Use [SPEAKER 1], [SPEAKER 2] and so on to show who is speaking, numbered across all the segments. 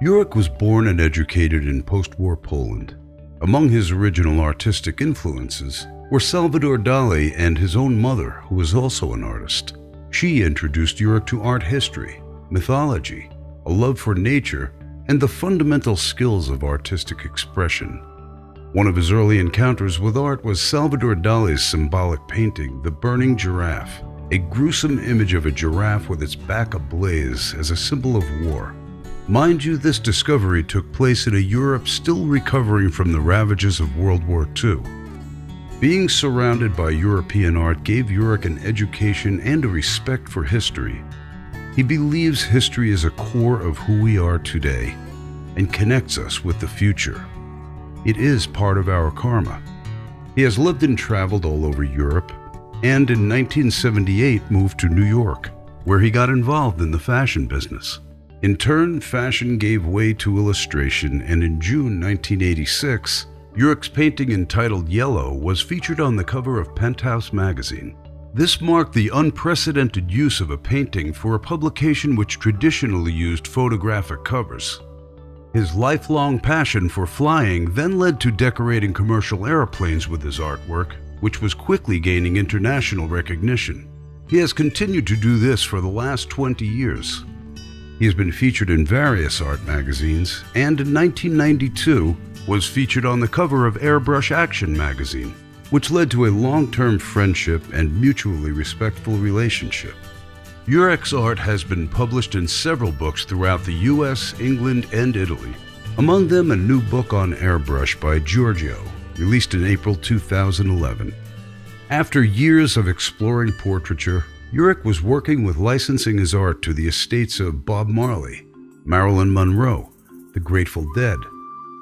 [SPEAKER 1] Jürek was born and educated in post-war Poland. Among his original artistic influences were Salvador Dali and his own mother, who was also an artist. She introduced Jürek to art history, mythology, a love for nature, and the fundamental skills of artistic expression. One of his early encounters with art was Salvador Dali's symbolic painting, The Burning Giraffe, a gruesome image of a giraffe with its back ablaze as a symbol of war. Mind you, this discovery took place in a Europe still recovering from the ravages of World War II. Being surrounded by European art gave Jürek an education and a respect for history. He believes history is a core of who we are today and connects us with the future. It is part of our karma. He has lived and traveled all over Europe, and in 1978 moved to New York, where he got involved in the fashion business. In turn, fashion gave way to illustration, and in June 1986, Jurek's painting entitled Yellow was featured on the cover of Penthouse magazine. This marked the unprecedented use of a painting for a publication which traditionally used photographic covers. His lifelong passion for flying then led to decorating commercial airplanes with his artwork, which was quickly gaining international recognition. He has continued to do this for the last 20 years. He has been featured in various art magazines, and in 1992 was featured on the cover of Airbrush Action magazine, which led to a long-term friendship and mutually respectful relationship. Jurek's art has been published in several books throughout the US, England, and Italy. Among them, a new book on airbrush by Giorgio, released in April 2011. After years of exploring portraiture, Jürek was working with licensing his art to the estates of Bob Marley, Marilyn Monroe, the Grateful Dead,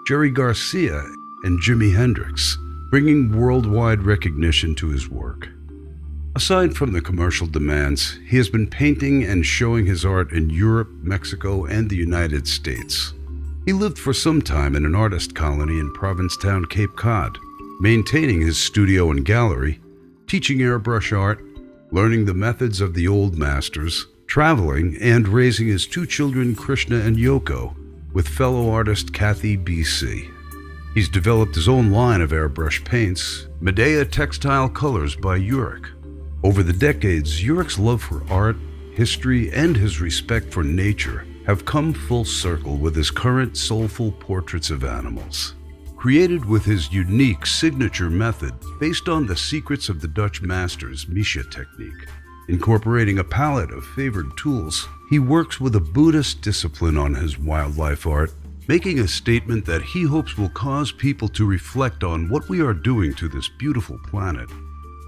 [SPEAKER 1] Jerry Garcia, and Jimi Hendrix, bringing worldwide recognition to his work. Aside from the commercial demands, he has been painting and showing his art in Europe, Mexico, and the United States. He lived for some time in an artist colony in Provincetown, Cape Cod, maintaining his studio and gallery, teaching airbrush art, learning the methods of the old masters, traveling, and raising his two children, Krishna and Yoko, with fellow artist Kathy B.C. He's developed his own line of airbrush paints, Medea Textile Colors by Jürek. Over the decades, Jurek's love for art, history, and his respect for nature have come full circle with his current soulful portraits of animals. Created with his unique signature method based on the secrets of the Dutch master's Misha technique, incorporating a palette of favored tools, he works with a Buddhist discipline on his wildlife art, making a statement that he hopes will cause people to reflect on what we are doing to this beautiful planet,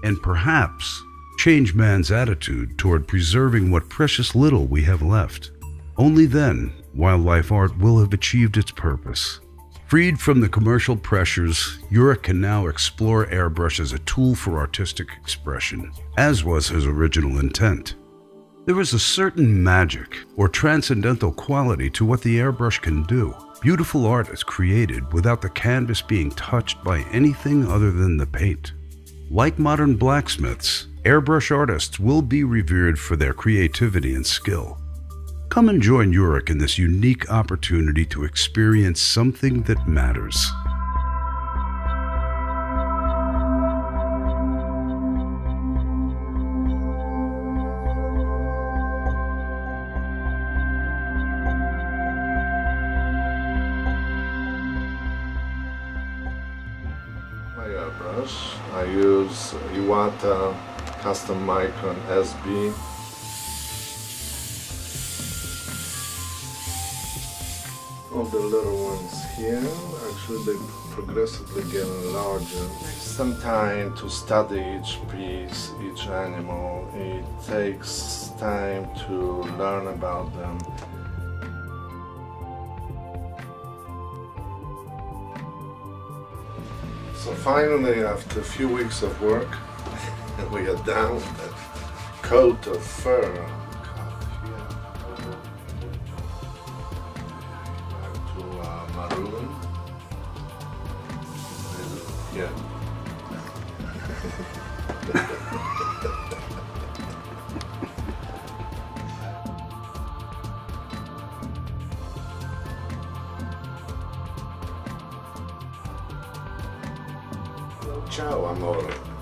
[SPEAKER 1] and perhaps change man's attitude toward preserving what precious little we have left. Only then, wildlife art will have achieved its purpose. Freed from the commercial pressures, Jürek can now explore airbrush as a tool for artistic expression, as was his original intent. There is a certain magic or transcendental quality to what the airbrush can do. Beautiful art is created without the canvas being touched by anything other than the paint. Like modern blacksmiths, airbrush artists will be revered for their creativity and skill. Come and join Jürek in this unique opportunity to experience something that matters.
[SPEAKER 2] My airbrush, I use Iwata Custom Micron SB. All the little ones here, actually they progressively getting larger. Some time to study each piece, each animal. It takes time to learn about them. So finally, after a few weeks of work, we are down that coat of fur. Maroon. Yeah. Ciao, amore.